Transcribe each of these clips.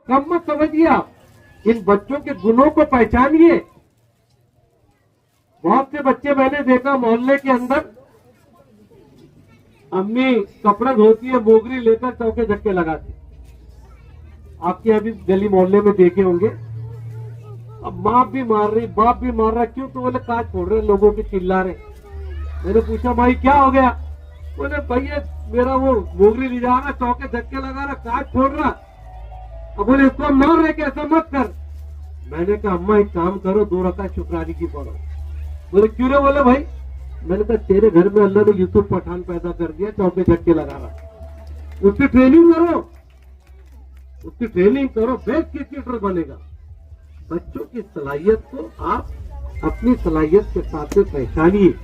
कम मत समझिए आप, इन बच्चों के गुणों को पहचानिए। बहुत से बच्चे मैंने देखा मोहल्ले के अंदर, अम्मी कपड़ा धोती है, मोगरी लेकर चौके झटके लगाती। आपके अभी गली मोहल्ले में देखे होंगे। अब माँ भी मार रही, बाप भी मार रहा, क्यों? तो बोले काज छोड़ रहे, लोगों के चिल्ला रहे। मैंने पूछा भाई क्या हो गया? बोले भैया मेरा वो मोगरी ले जा रहा, चौके धक्के लगा रहा, काज छोड़ रहा। अब बोले इसको मार रहे, कैसा मत कर। मैंने कहा अम्मा एक काम करो, 2 रकात शुक्रानी की पढ़ो। बोले क्यों रे? बोले भाई मैंने कहा तेरे घर में अल्लाह ने यूसुफ पठान पैदा कर दिया, चौके धक्के लगा रहा, उसकी ट्रेनिंग करो, उसकी ट्रेनिंग करो, बेस्ट क्रिकेटर बनेगा। बच्चों की सलाहियत को आप अपनी सलाहियत के साथ में पहचानिए।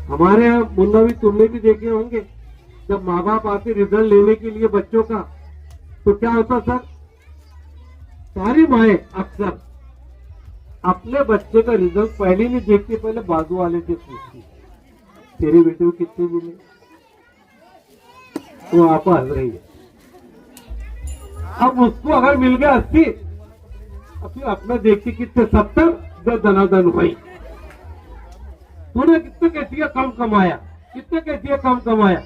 हमारे यहाँ मुन्ना भी, तुमने भी देखे होंगे, जब माँ बाप आते रिजल्ट लेने के लिए बच्चों का, तो क्या होता सर, सारी माएँ अक्सर अपने बच्चे का रिजल्ट पहले नहीं देखती, पहले बाजू वाले से पूछती तेरे बेटे को कितने मिले, वो आप हंस रही है। अब उसको अगर मिल गया 80, फिर अपना देखती कितने 70, जो दनादन हुई। तूने कितने कैसे कम कमाया, कितने कैसे कम कमाया।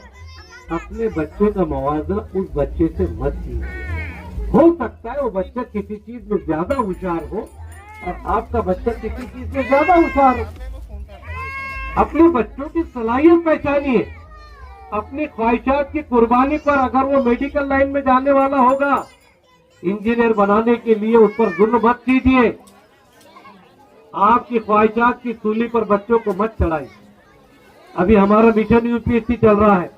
अपने बच्चे का मुआवजा उस बच्चे से मत कीजिए। हो सकता है वो बच्चा किसी चीज में ज्यादा होशियार हो और आपका बच्चा किसी चीज में ज्यादा होशियार हो। अपने बच्चों की सलाहियत पहचानिए। अपनी ख्वाहिशात की कुर्बानी पर, अगर वो मेडिकल लाइन में जाने वाला होगा, इंजीनियर बनाने के लिए उस पर जुल्म मत कीजिए। आपकी ख्वाहिशात की सूली पर बच्चों को मत चढ़ाइए। अभी हमारा मिशन यूपीएससी चल रहा है,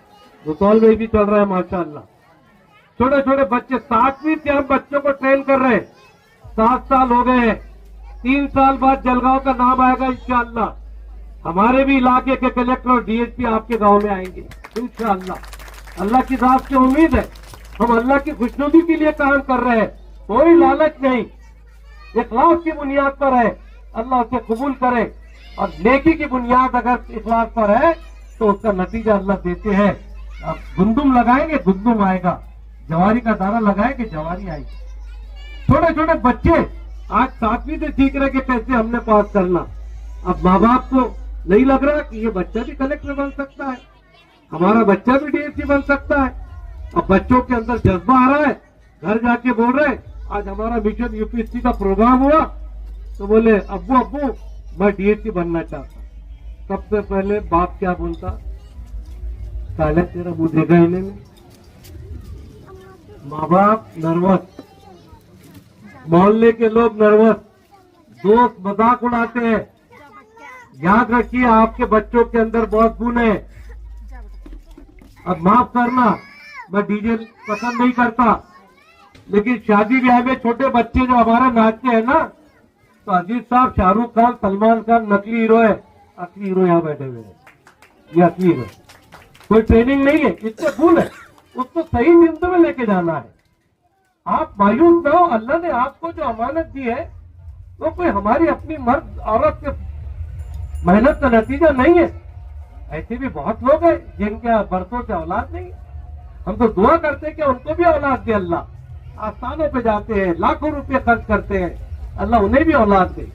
भूतौल में भी चल रहा है माशाअल्लाह। छोटे छोटे बच्चे, 7वीं से हम बच्चों को ट्रेन कर रहे हैं। 7 साल हो गए हैं, 3 साल बाद जलगांव का नाम आएगा इंशाअल्लाह। हमारे भी इलाके के कलेक्टर और डीएसपी आपके गांव में आएंगे इंशाअल्लाह। अल्लाह की राह से उम्मीद है, हम अल्लाह की खुशनुदी के लिए काम कर रहे हैं, कोई लालच नहीं, इखलास की बुनियाद पर है। अल्लाह उसे कबूल करे, और नेकी की बुनियाद अगर इखलास पर है तो उसका नतीजा अल्लाह देते हैं। अब गुंदुम लगाएंगे, गुंदुम आएगा, जवारी का दाना लगाएंगे, जवारी आएगी। छोटे छोटे बच्चे आज 7वीं से सीख रहे कि कैसे हमने पास करना। अब माँ बाप को नहीं लग रहा कि ये बच्चा भी कलेक्टर बन सकता है, हमारा बच्चा भी डीएसपी बन सकता है। अब बच्चों के अंदर जज्बा आ रहा है, घर जाके बोल रहे हैं। आज हमारा मिशन यूपीएससी का प्रोग्राम हुआ तो बोले अब्बू मैं डीएसपी बनना चाहता। सबसे पहले बाप क्या बोलता, साले तेरा मुंह देखा इन्हें में। माँ बाप नर्वस, मोहल्ले के लोग नर्वस, दोस्त मजाक उड़ाते हैं। याद रखिए आपके बच्चों के अंदर बहुत गुण है। अब माफ करना, मैं डीजे पसंद नहीं करता, लेकिन शादी ब्याह में छोटे बच्चे जो हमारे नाचते हैं ना, तो अजीज साहब, शाहरुख खान, सलमान खान नकली हीरो है, असली हीरो यहाँ बैठे हुए हैं, ये असली हीरो। कोई ट्रेनिंग नहीं है, इतने गुण है, उसको सही जिंद में लेके जाना है। आप मायूस न हो, अल्लाह ने आपको जो अमानत दी है वो कोई हमारी अपनी मर्द औरत के मेहनत का नतीजा नहीं है। ऐसे भी बहुत लोग हैं जिनके बरसों से औलाद नहीं है। हम तो दुआ करते हैं कि उनको भी औलाद दे अल्लाह। आस्थानों पे जाते हैं, लाखों रुपए खर्च करते हैं, अल्लाह उन्हें भी औलाद दे।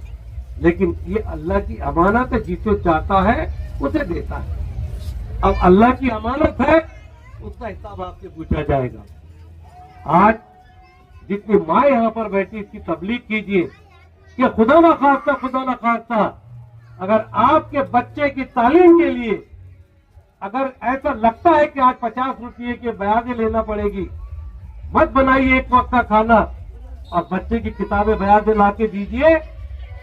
लेकिन ये अल्लाह की अमानत है, जिसे चाहता है उसे देता है। अब अल्लाह की अमानत है, उसका हिसाब आपसे पूछा जाएगा। आज जितनी माँ यहाँ पर बैठी, इसकी तबलीग कीजिए कि खुदा न खास्ता अगर आपके बच्चे की तालीम के लिए अगर ऐसा लगता है कि आज 50 रुपये के ब्याजें लेना पड़ेगी, मत बनाइए एक वक्त का खाना और बच्चे की किताबें ब्याजें ला के दीजिए।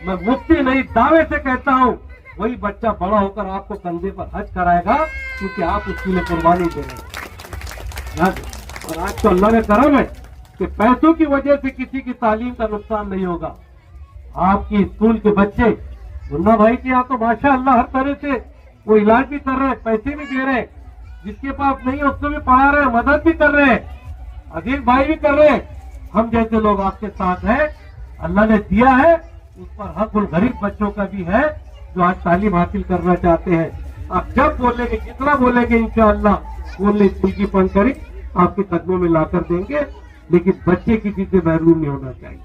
मैं मुफ्ती नहीं, दावे से कहता हूँ, वही बच्चा बड़ा होकर आपको कंधे पर हज कराएगा, क्योंकि आप उसके लिए कुर्बानी दे रहे हैं। और आज तो अल्लाह ने करम है कि पैसों की वजह से किसी की तालीम का नुकसान नहीं होगा। आपकी स्कूल के बच्चे, मुन्ना भाई के यहाँ तो माशाअल्लाह हर तरह से वो इलाज भी कर रहे हैं, पैसे भी दे रहे हैं, जिसके पास नहीं है उसको भी पढ़ा रहे हैं, मदद भी कर रहे हैं, अजीज भाई भी कर रहे हैं। हम जैसे लोग आपके साथ हैं, अल्लाह ने दिया है, उस पर हक़ुल गरीब बच्चों का भी है जो आज तालीम हासिल करना चाहते हैं। आप जब बोलेंगे, जितना बोलेंगे, इंशाअल्लाह बोलने स्कूल की फंड करी आपके कदमों में लाकर देंगे। लेकिन बच्चे किसी से महरूम नहीं होना चाहिए।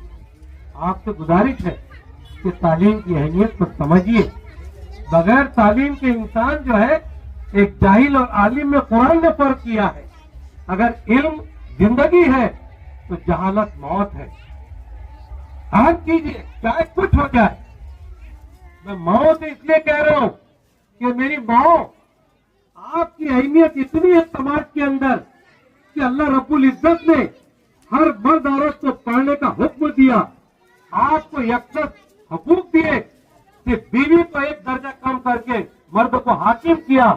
आपसे गुजारिश है कि तालीम की अहमियत को समझिए। बगैर तालीम के इंसान जो है एक जाहिल और आलिम में कुरान ने फर्क किया है। अगर इल्म जिंदगी है तो जहालत मौत है। आज कीजिए चाहे कुछ हो जाए। मैं माओ से इसलिए कह रहा हूं कि मेरी माओ, आपकी अहमियत इतनी है समाज के अंदर कि अल्लाह रब्बुल इज्जत ने हर मर्द औरत को पढ़ने का हुक्म दिया। आपको यकसर हकूक दिए कि बीवी को एक दर्जा कम करके मर्द को हाकिम किया।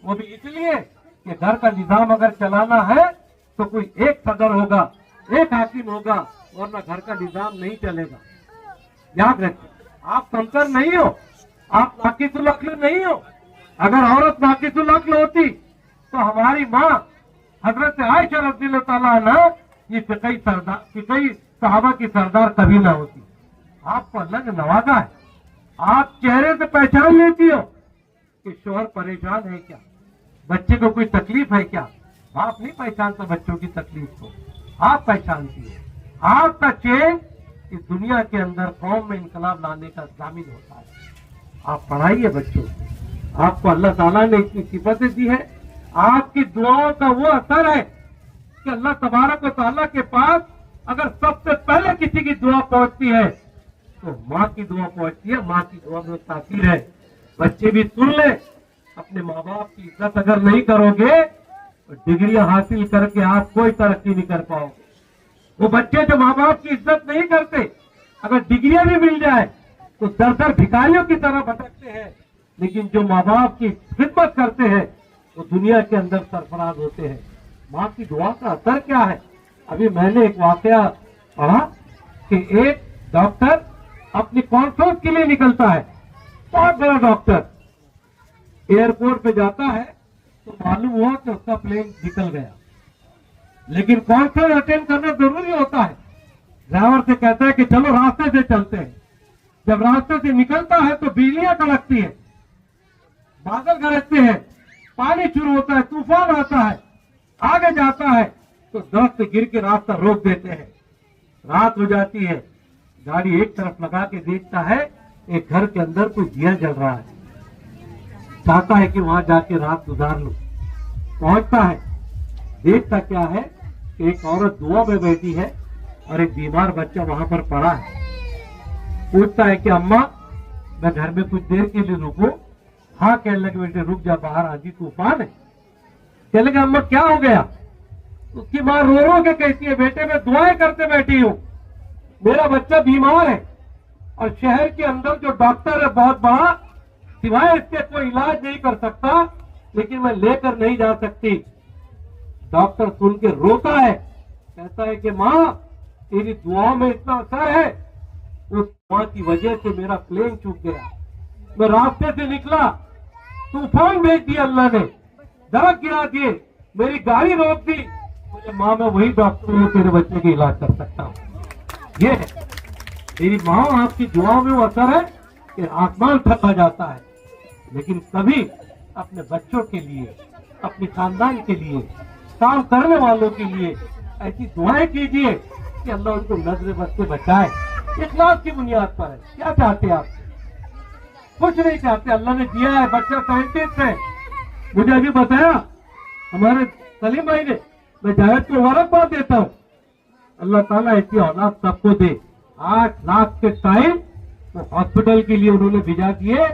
वो भी इसलिए कि घर का निजाम अगर चलाना है तो कोई एक सदर होगा, एक हाकिम होगा, वरना घर का निजाम नहीं चलेगा। याद रखिए, आप कमतर नहीं हो, आप नाकिसुल अक्ल नहीं हो। अगर औरत नाकिसुल अक्ल होती तो हमारी माँ हजरत आयशा रज़ियल्लाहु ताला अन्हा ये फिक़ही सहाबा की सरदार कभी ना होती। आपको अल्लाह ने नवाजा है। आप चेहरे से पहचान लेती हो कि शोहर परेशान है क्या, बच्चे को कोई तकलीफ है क्या। बाप नहीं पहचानता बच्चों की तकलीफ को, आप पहचानती हो। आपका चेन इस दुनिया के अंदर कौम में इनकलाब लाने का जामिन होता है। आप पढ़ाइए बच्चों को। आपको अल्लाह ताला ने इतनी सिफतें दी है। आपकी दुआओं का वो असर है कि अल्लाह तबारक व तआला के पास अगर सबसे पहले किसी की दुआ पहुंचती है तो माँ की दुआ पहुंचती है। माँ की दुआ में तासीर है। बच्चे भी सुन ले, अपने माँ बाप की इज्जत अगर नहीं करोगे तो डिग्रियां हासिल करके आप कोई तरक्की नहीं कर पाओगे। वो बच्चे जो माँ बाप की इज्जत नहीं करते, अगर डिग्रियां भी मिल जाए तो दर दर भिखारियों की तरह भटकते हैं। लेकिन जो माँ बाप की खिदमत करते हैं वो दुनिया के अंदर सरफराज होते हैं। माँ की दुआ का असर क्या है? अभी मैंने एक वाकया पढ़ा कि एक डॉक्टर अपनी कॉन्फ्रेंस के लिए निकलता है, बहुत बड़ा डॉक्टर, एयरपोर्ट पे जाता है तो मालूम हुआ कि उसका प्लेन निकल गया। लेकिन कॉन्फ्रेंस अटेंड करना जरूरी होता है। ड्राइवर से कहता है कि चलो रास्ते से चलते हैं। जब रास्ते से निकलता है तो बिजलियां कड़कती है, बादल गरजते हैं, पानी शुरू होता है, तूफान आता है, आगे जाता है तो दरख्त गिर के रास्ता रोक देते हैं। रात हो जाती है, गाड़ी एक तरफ लगा के देखता है एक घर के अंदर कोई दिया जल रहा है। चाहता है कि वहां जाके रात गुजार लो। पहुंचता है, देखता क्या है कि एक औरत दुआ में बैठी है और एक बीमार बच्चा वहां पर पड़ा है। पूछता है कि अम्मा मैं घर में कुछ देर के लिए रुकूं? हाँ कहने लगे, बेटे रुक जा, बाहर आंधी तूफान है। कहने लगे अम्मा क्या हो गया? उसकी माँ रो रो के कहती है, बेटे मैं दुआएं करते बैठी हूँ, मेरा बच्चा बीमार है और शहर के अंदर जो डॉक्टर है बहुत बड़ा, सिवाय इसके कोई इलाज नहीं कर सकता, लेकिन मैं लेकर नहीं जा सकती। डॉक्टर सुन के रोता है, कहता है कि माँ तेरी दुआओं में इतना असर है, उस दुआ की वजह से मेरा प्लेन चूक गया। मैं रास्ते से निकला, तूफान भेज दिया अल्लाह ने, दरख्त गिरा दिए, मेरी गाड़ी रोक दी। मुझे माँ मैं वही डॉक्टर हूँ, तेरे बच्चे का इलाज कर सकता हूँ। ये मेरी माँ, आपकी दुआओं में वो असर है कि आसमान थका जाता है। लेकिन कभी अपने बच्चों के लिए, अपने खानदान के लिए, काम करने वालों के लिए ऐसी दुआएं कीजिए कि अल्लाह उनको नजर बद से बचाए। इखलास की बुनियाद पर है। क्या चाहते आप? कुछ नहीं चाहते। अल्लाह ने दिया है, बच्चा साइंटिस्ट है। मुझे अभी बताया हमारे सलीम भाई ने, मैं जायद को मुबारकबाद देता हूँ। अल्लाह ताला ऐसी औलाद सबको दे। 8 लाख के टाइम तो हॉस्पिटल के लिए उन्होंने भिजा दिए,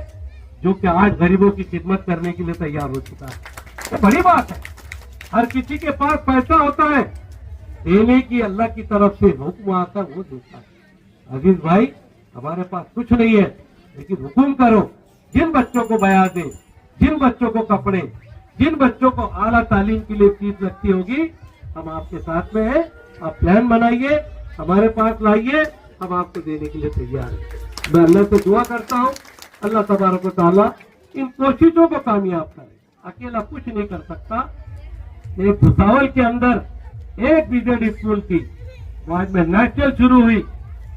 जो कि आज गरीबों की खिदमत करने के लिए तैयार हो चुका है। तो बड़ी बात है। हर किसी के पास पैसा होता है, देने की अल्लाह की तरफ से हुक्म आता है, वो देता है। अजीज भाई, हमारे पास कुछ नहीं है, लेकिन हुक्म करो, जिन बच्चों को बया दे, जिन बच्चों को कपड़े, जिन बच्चों को आला तालीम के लिए फीस लगती होगी, हम आपके साथ में हैं। आप प्लान बनाइए, हमारे पास लाइए, हम आपको देने के लिए तैयार हैं। मैं अल्लाह से दुआ करता हूँ, अल्लाह तबारक व तआला इन कोशिशों को कामयाब करे। अकेला कुछ नहीं कर सकता। एक भुसावल के अंदर एक बीजेडी स्कूल थी, आज में नेशनल शुरू हुई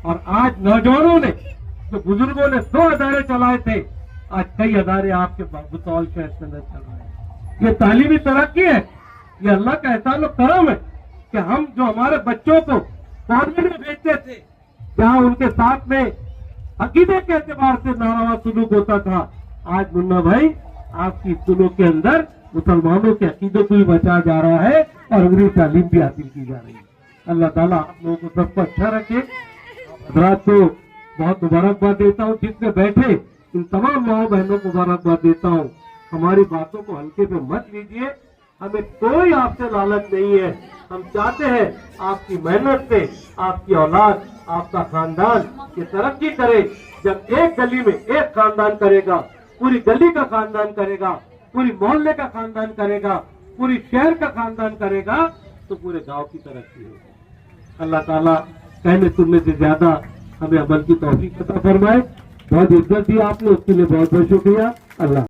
और आज नौजवानों ने, जो बुजुर्गों ने 2 अदारे चलाए थे, आज कई अदारे आपके भुसावल शहर के अंदर चल रहे हैं। ये तालीमी तरक्की है, ये अल्लाह का एहसान और करम है। कि हम जो हमारे बच्चों को फौज में भेजते थे, जहां उनके साथ में अकीदे के एतबार से नारावा सुलूक होता था, आज मुन्ना भाई आपकी स्कूलों के अंदर मुसलमानों के अकीदे को भी बचाया जा रहा है और अंग्रेजी तालीम भी हासिल की जा रही है। अल्लाह ताला आप लोगों को सबको अच्छा रखे। हजरात को बहुत मुबारकबाद देता हूँ, जिसमें बैठे इन तमाम माओ बहनों को मुबारकबाद देता हूँ। हमारी बातों को हल्के पे मत लीजिए, हमें कोई आपसे लालच नहीं है। हम चाहते हैं आपकी मेहनत से आपकी औलाद, आपका खानदान ये तरक्की करे। जब एक गली में एक खानदान करेगा, पूरी गली का खानदान करेगा, पूरी मोहल्ले का खानदान करेगा, पूरी शहर का खानदान करेगा, तो पूरे गांव की तरक्की होगी। अल्लाह ताला कहने सुनने से ज्यादा हमें अमल की तौफीक अता फरमाए। बहुत इज्जत दी आपने, उसके लिए बहुत बहुत शुक्रिया। अल्लाह